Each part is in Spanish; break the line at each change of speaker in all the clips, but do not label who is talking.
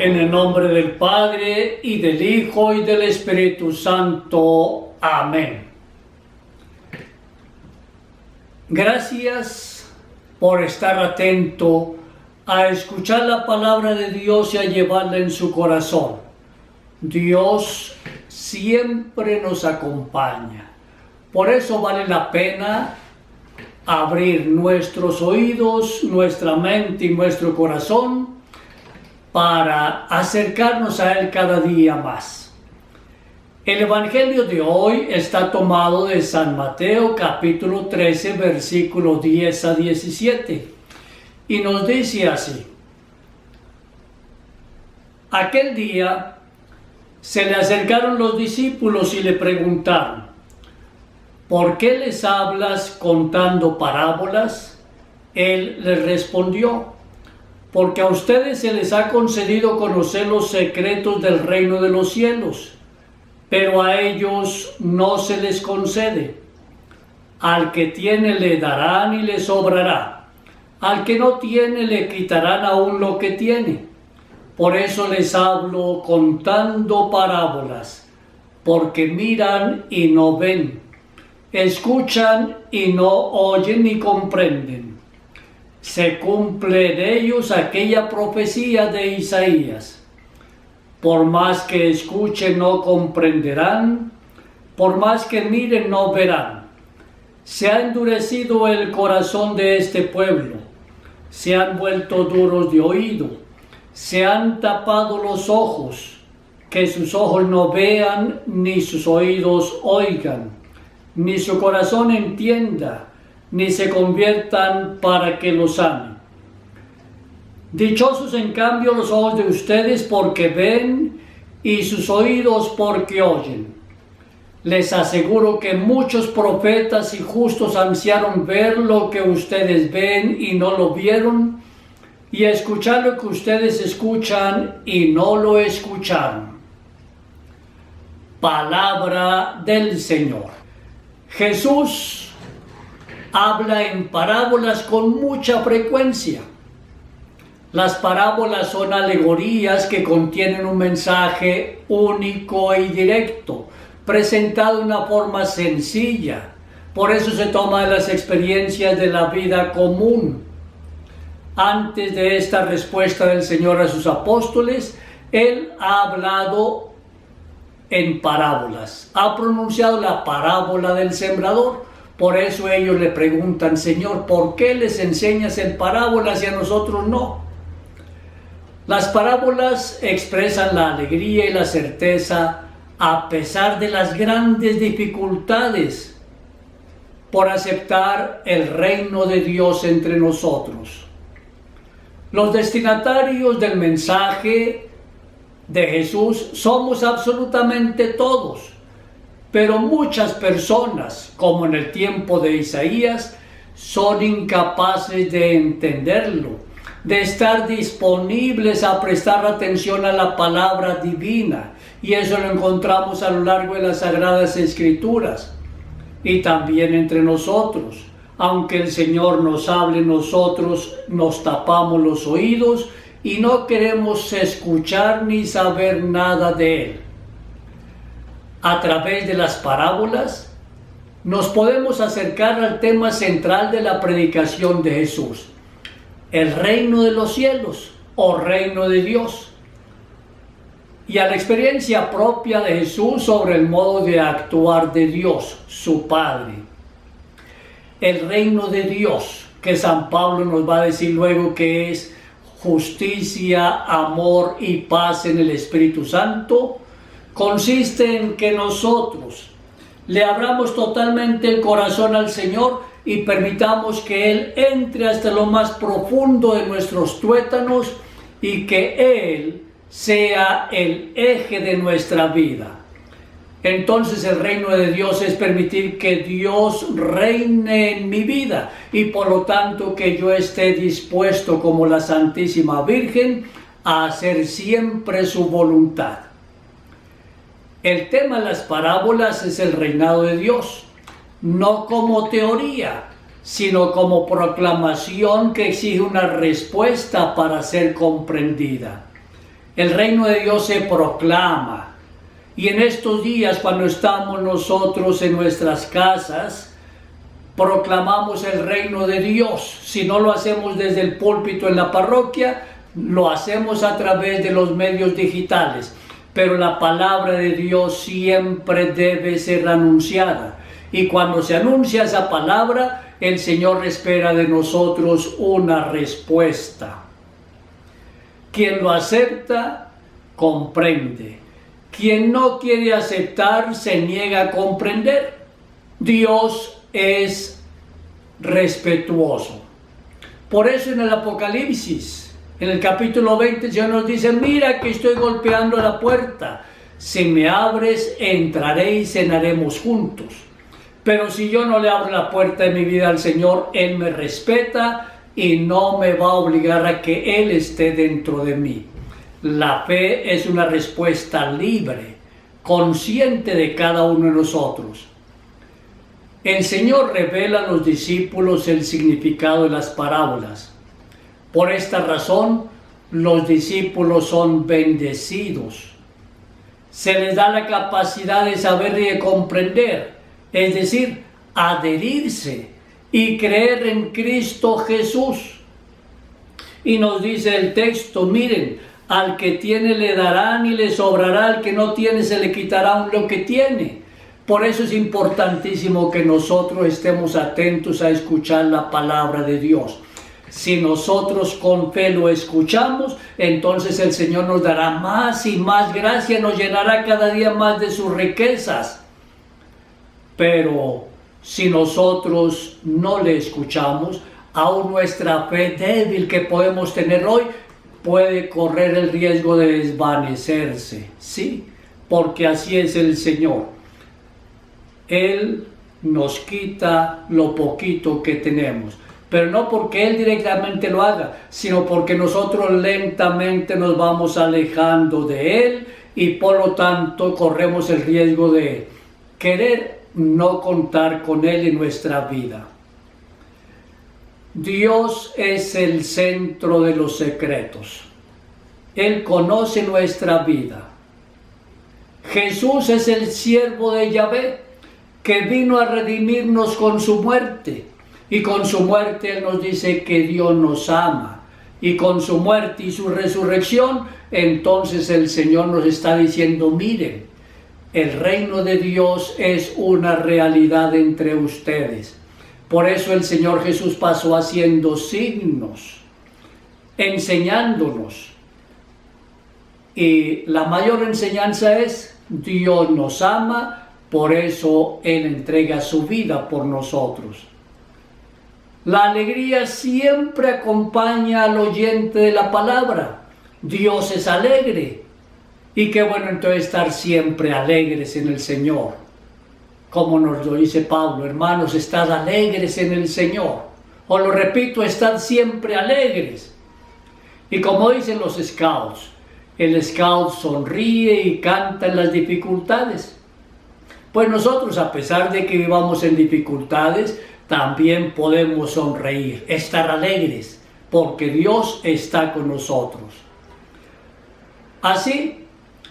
En el nombre del Padre, y del Hijo, y del Espíritu Santo. Amén. Gracias por estar atento a escuchar la palabra de Dios y a llevarla en su corazón. Dios siempre nos acompaña. Por eso vale la pena abrir nuestros oídos, nuestra mente y nuestro corazón para acercarnos a Él cada día más. El Evangelio de hoy está tomado de San Mateo capítulo 13, versículo 10 a 17, y nos dice así: Aquel día se le acercaron los discípulos y le preguntaron: ¿por qué les hablas contando parábolas? Él les respondió: porque a ustedes se les ha concedido conocer los secretos del reino de los cielos, pero a ellos no se les concede. Al que tiene le darán y le sobrará, al que no tiene le quitarán aún lo que tiene. Por eso les hablo contando parábolas, porque miran y no ven, escuchan y no oyen ni comprenden. Se cumple en ellos aquella profecía de Isaías: por más que escuchen no comprenderán, por más que miren no verán. Se ha endurecido el corazón de este pueblo, se han vuelto duros de oído, se han tapado los ojos, que sus ojos no vean, ni sus oídos oigan, ni su corazón entienda, ni se conviertan para que los amen. Dichosos en cambio los ojos de ustedes porque ven, y sus oídos porque oyen. Les aseguro que muchos profetas y justos ansiaron ver lo que ustedes ven y no lo vieron, y escuchar lo que ustedes escuchan y no lo escucharon. Palabra del Señor. Jesús habla en parábolas con mucha frecuencia. Las parábolas son alegorías que contienen un mensaje único y directo, presentado de una forma sencilla. Por eso se toma de las experiencias de la vida común. Antes de esta respuesta del Señor a sus apóstoles, Él ha hablado en parábolas. Ha pronunciado la parábola del sembrador. Por eso ellos le preguntan: Señor, ¿por qué les enseñas en parábolas y a nosotros no? Las parábolas expresan la alegría y la certeza a pesar de las grandes dificultades por aceptar el reino de Dios entre nosotros. Los destinatarios del mensaje de Jesús somos absolutamente todos. Pero muchas personas, como en el tiempo de Isaías, son incapaces de entenderlo, de estar disponibles a prestar atención a la palabra divina. Y eso lo encontramos a lo largo de las Sagradas Escrituras y también entre nosotros. Aunque el Señor nos hable, nosotros nos tapamos los oídos y no queremos escuchar ni saber nada de Él. A través de las parábolas nos podemos acercar al tema central de la predicación de Jesús: el reino de los cielos o reino de Dios, y a la experiencia propia de Jesús sobre el modo de actuar de Dios, su Padre. El reino de Dios, que San Pablo nos va a decir luego que es justicia, amor y paz en el Espíritu Santo, consiste en que nosotros le abramos totalmente el corazón al Señor y permitamos que Él entre hasta lo más profundo de nuestros tuétanos y que Él sea el eje de nuestra vida. Entonces el reino de Dios es permitir que Dios reine en mi vida y por lo tanto que yo esté dispuesto como la Santísima Virgen a hacer siempre su voluntad. El tema de las parábolas es el reinado de Dios, no como teoría, sino como proclamación que exige una respuesta para ser comprendida. El reino de Dios se proclama. Y en estos días, cuando estamos nosotros en nuestras casas, proclamamos el reino de Dios. Si no lo hacemos desde el púlpito en la parroquia, lo hacemos a través de los medios digitales. Pero la palabra de Dios siempre debe ser anunciada. Y cuando se anuncia esa palabra, el Señor espera de nosotros una respuesta. Quien lo acepta, comprende. Quien no quiere aceptar, se niega a comprender. Dios es respetuoso. Por eso en el Apocalipsis, en el capítulo 20, el Señor nos dice: mira que estoy golpeando a la puerta. Si me abres, entraré y cenaremos juntos. Pero si yo no le abro la puerta de mi vida al Señor, Él me respeta y no me va a obligar a que Él esté dentro de mí. La fe es una respuesta libre, consciente de cada uno de nosotros. El Señor revela a los discípulos el significado de las parábolas. Por esta razón, los discípulos son bendecidos. Se les da la capacidad de saber y de comprender, es decir, adherirse y creer en Cristo Jesús. Y nos dice el texto: miren, al que tiene le darán y le sobrará, al que no tiene se le quitará aún lo que tiene. Por eso es importantísimo que nosotros estemos atentos a escuchar la palabra de Dios. Si nosotros con fe lo escuchamos, entonces el Señor nos dará más y más gracia, nos llenará cada día más de sus riquezas. Pero si nosotros no le escuchamos, aún nuestra fe débil que podemos tener hoy puede correr el riesgo de desvanecerse, ¿sí? Porque así es el Señor. Él nos quita lo poquito que tenemos, pero no porque Él directamente lo haga, sino porque nosotros lentamente nos vamos alejando de Él y por lo tanto corremos el riesgo de querer no contar con Él en nuestra vida. Dios es el centro de los secretos. Él conoce nuestra vida. Jesús es el siervo de Yahvé, que vino a redimirnos con su muerte. Y con su muerte Él nos dice que Dios nos ama. Y con su muerte y su resurrección, entonces el Señor nos está diciendo: miren, el reino de Dios es una realidad entre ustedes. Por eso el Señor Jesús pasó haciendo signos, enseñándonos. Y la mayor enseñanza es: Dios nos ama, por eso Él entrega su vida por nosotros. La alegría siempre acompaña al oyente de la palabra. Dios es alegre. Y qué bueno entonces estar siempre alegres en el Señor. Como nos lo dice Pablo: hermanos, estad alegres en el Señor. O lo repito, estad siempre alegres. Y como dicen los scouts, el scout sonríe y canta en las dificultades. Pues nosotros, a pesar de que vivamos en dificultades, también podemos sonreír, estar alegres, porque Dios está con nosotros. Así,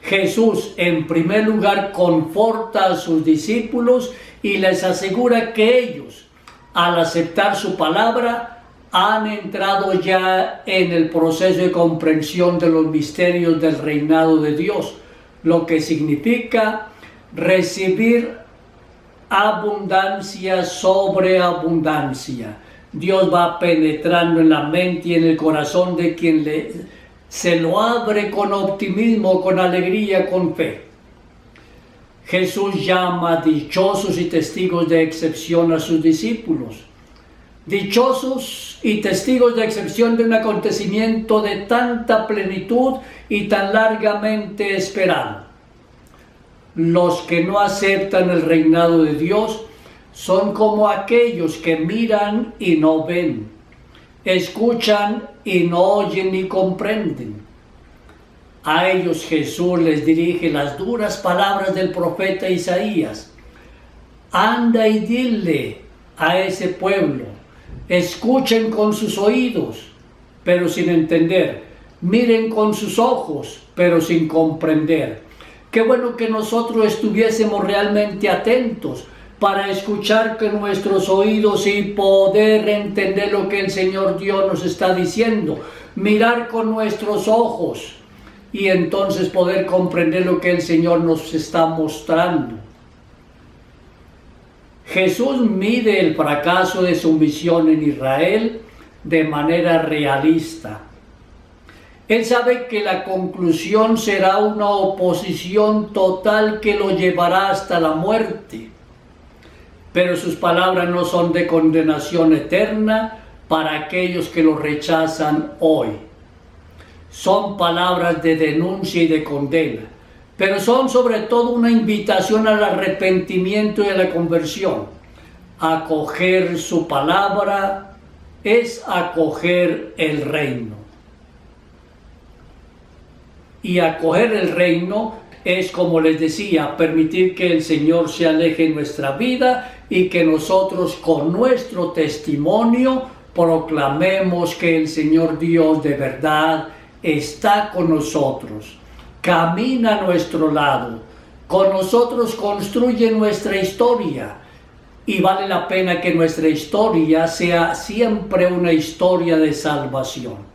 Jesús en primer lugar conforta a sus discípulos y les asegura que ellos, al aceptar su palabra, han entrado ya en el proceso de comprensión de los misterios del reinado de Dios, lo que significa recibir abundancia sobre abundancia. Dios va penetrando en la mente y en el corazón de quien se lo abre con optimismo, con alegría, con fe. Jesús llama dichosos y testigos de excepción a sus discípulos. Dichosos y testigos de excepción de un acontecimiento de tanta plenitud y tan largamente esperado. Los que no aceptan el reinado de Dios son como aquellos que miran y no ven, escuchan y no oyen ni comprenden. A ellos Jesús les dirige las duras palabras del profeta Isaías: anda y dile a ese pueblo, escuchen con sus oídos, pero sin entender, miren con sus ojos, pero sin comprender. Qué bueno que nosotros estuviésemos realmente atentos para escuchar con nuestros oídos y poder entender lo que el Señor Dios nos está diciendo. Mirar con nuestros ojos y entonces poder comprender lo que el Señor nos está mostrando. Jesús mide el fracaso de su misión en Israel de manera realista. Él sabe que la conclusión será una oposición total que lo llevará hasta la muerte. Pero sus palabras no son de condenación eterna para aquellos que lo rechazan hoy. Son palabras de denuncia y de condena, pero son sobre todo una invitación al arrepentimiento y a la conversión. Acoger su palabra es acoger el reino. Y acoger el reino es, como les decía, permitir que el Señor se aleje en nuestra vida y que nosotros con nuestro testimonio proclamemos que el Señor Dios de verdad está con nosotros, camina a nuestro lado, con nosotros construye nuestra historia y vale la pena que nuestra historia sea siempre una historia de salvación.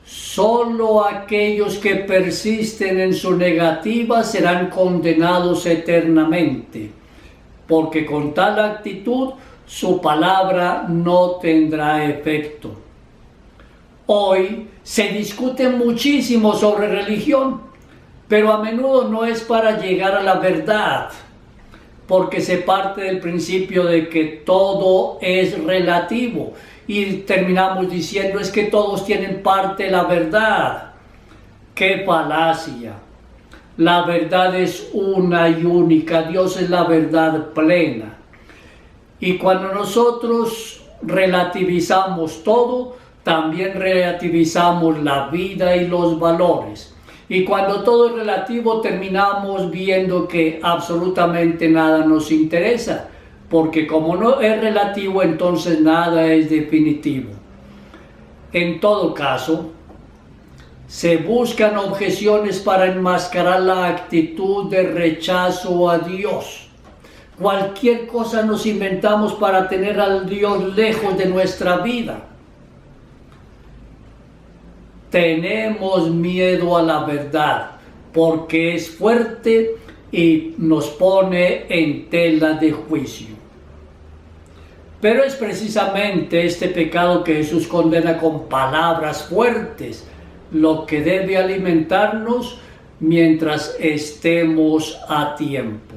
Solo aquellos que persisten en su negativa serán condenados eternamente, porque con tal actitud su palabra no tendrá efecto. Hoy se discute muchísimo sobre religión, pero a menudo no es para llegar a la verdad, porque se parte del principio de que todo es relativo. Y terminamos diciendo es que todos tienen parte de la verdad. ¡Qué falacia! La verdad es una y única. Dios es la verdad plena. Y cuando nosotros relativizamos todo, también relativizamos la vida y los valores. Y cuando todo es relativo, terminamos viendo que absolutamente nada nos interesa. Porque como no es relativo, entonces nada es definitivo. En todo caso, se buscan objeciones para enmascarar la actitud de rechazo a Dios. Cualquier cosa nos inventamos para tener al Dios lejos de nuestra vida. Tenemos miedo a la verdad porque es fuerte y nos pone en tela de juicio. Pero es precisamente este pecado que Jesús condena con palabras fuertes lo que debe alimentarnos mientras estemos a tiempo.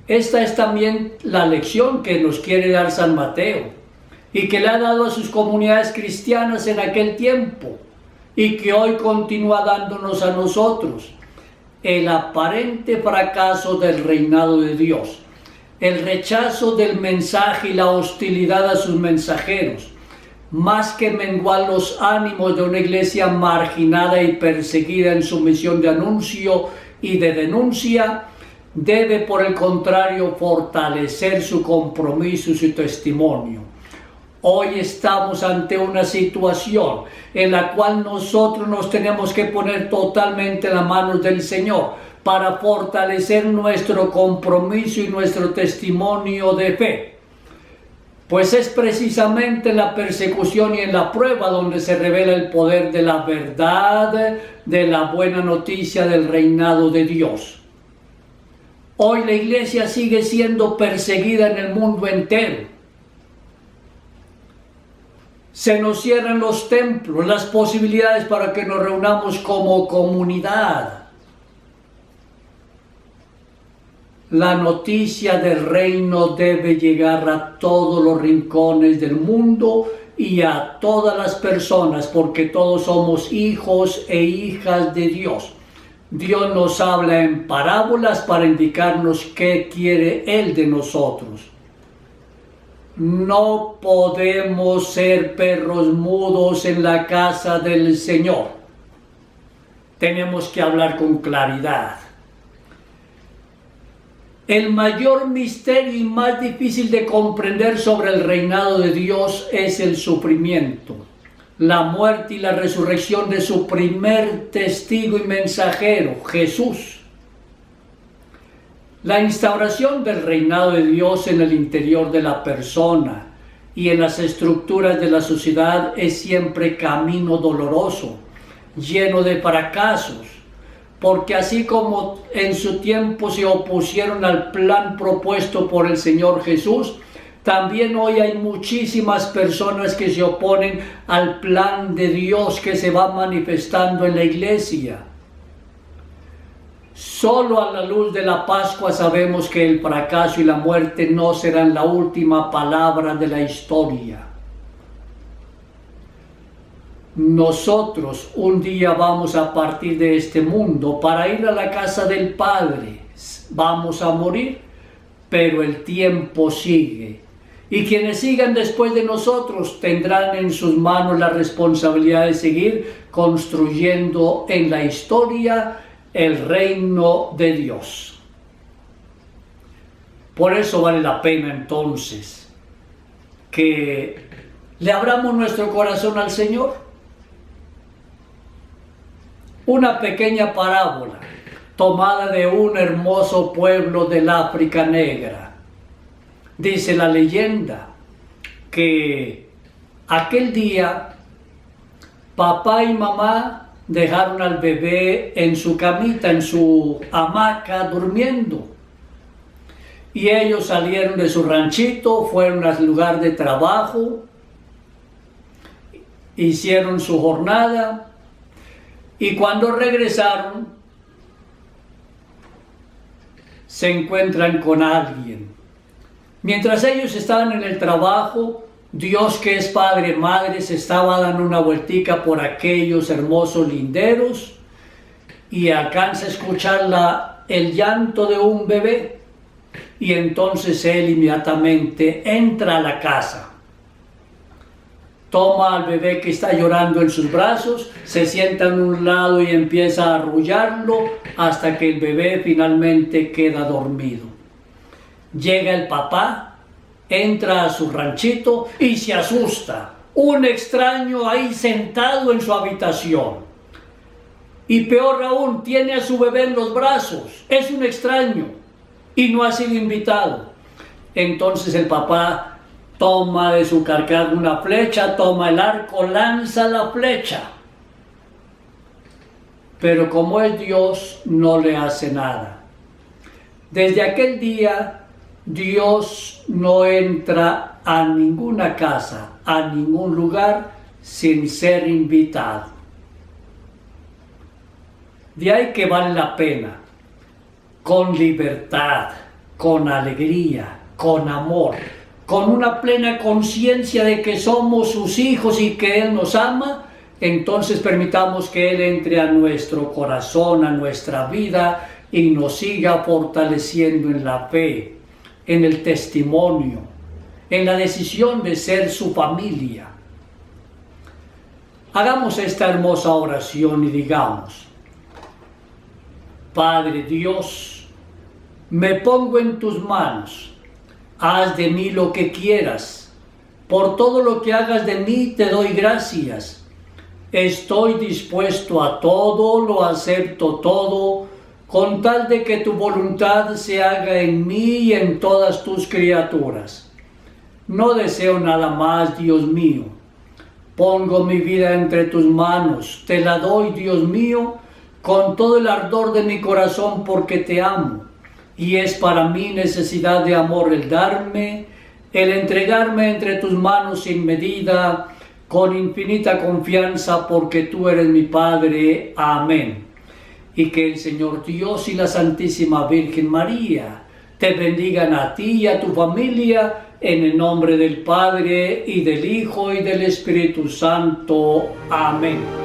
Esta es también la lección que nos quiere dar San Mateo y que le ha dado a sus comunidades cristianas en aquel tiempo y que hoy continúa dándonos a nosotros. El aparente fracaso del reinado de Dios. El rechazo del mensaje y la hostilidad a sus mensajeros, más que menguar los ánimos de una iglesia marginada y perseguida en su misión de anuncio y de denuncia, debe por el contrario fortalecer su compromiso y su testimonio. Hoy estamos ante una situación en la cual nosotros nos tenemos que poner totalmente en las manos del Señor, para fortalecer nuestro compromiso y nuestro testimonio de fe. Pues es precisamente en la persecución y en la prueba donde se revela el poder de la verdad, de la buena noticia del reinado de Dios. Hoy la iglesia sigue siendo perseguida en el mundo entero. Se nos cierran los templos, las posibilidades para que nos reunamos como comunidad. La noticia del reino debe llegar a todos los rincones del mundo y a todas las personas, porque todos somos hijos e hijas de Dios. Dios nos habla en parábolas para indicarnos qué quiere Él de nosotros. No podemos ser perros mudos en la casa del Señor. Tenemos que hablar con claridad. El mayor misterio y más difícil de comprender sobre el reinado de Dios es el sufrimiento, la muerte y la resurrección de su primer testigo y mensajero, Jesús. La instauración del reinado de Dios en el interior de la persona y en las estructuras de la sociedad es siempre camino doloroso, lleno de fracasos, porque así como en su tiempo se opusieron al plan propuesto por el Señor Jesús, también hoy hay muchísimas personas que se oponen al plan de Dios que se va manifestando en la iglesia. Solo a la luz de la Pascua sabemos que el fracaso y la muerte no serán la última palabra de la historia. Nosotros un día vamos a partir de este mundo para ir a la casa del Padre. Vamos a morir, pero el tiempo sigue. Y quienes sigan después de nosotros tendrán en sus manos la responsabilidad de seguir construyendo en la historia el reino de Dios. Por eso vale la pena entonces que le abramos nuestro corazón al Señor. Una pequeña parábola tomada de un hermoso pueblo del África negra. Dice la leyenda que aquel día papá y mamá dejaron al bebé en su camita, en su hamaca, durmiendo. Y ellos salieron de su ranchito, fueron al lugar de trabajo, hicieron su jornada, y cuando regresaron, se encuentran con alguien. Mientras ellos estaban en el trabajo, Dios, que es Padre, Madre, se estaba dando una vueltica por aquellos hermosos linderos y alcanza a escuchar el llanto de un bebé. Y entonces él inmediatamente entra a la casa. Toma al bebé que está llorando en sus brazos, se sienta en un lado y empieza a arrullarlo hasta que el bebé finalmente queda dormido. Llega el papá, entra a su ranchito y se asusta. Un extraño ahí sentado en su habitación. Y peor aún, tiene a su bebé en los brazos. Es un extraño y no ha sido invitado. Entonces el papá toma de su carcaj una flecha, toma el arco, lanza la flecha. Pero como es Dios, no le hace nada. Desde aquel día, Dios no entra a ninguna casa, a ningún lugar, sin ser invitado. De ahí que vale la pena, con libertad, con alegría, con amor, con una plena conciencia de que somos sus hijos y que Él nos ama, entonces permitamos que Él entre a nuestro corazón, a nuestra vida y nos siga fortaleciendo en la fe, en el testimonio, en la decisión de ser su familia. Hagamos esta hermosa oración y digamos: Padre Dios, me pongo en tus manos. Haz de mí lo que quieras. Por todo lo que hagas de mí te doy gracias. Estoy dispuesto a todo, lo acepto todo, con tal de que tu voluntad se haga en mí y en todas tus criaturas. No deseo nada más, Dios mío. Pongo mi vida entre tus manos, te la doy, Dios mío, con todo el ardor de mi corazón porque te amo. Y es para mí necesidad de amor el darme, el entregarme entre tus manos sin medida, con infinita confianza, porque tú eres mi Padre. Amén. Y que el Señor Dios y la Santísima Virgen María te bendigan a ti y a tu familia, en el nombre del Padre, y del Hijo, y del Espíritu Santo. Amén.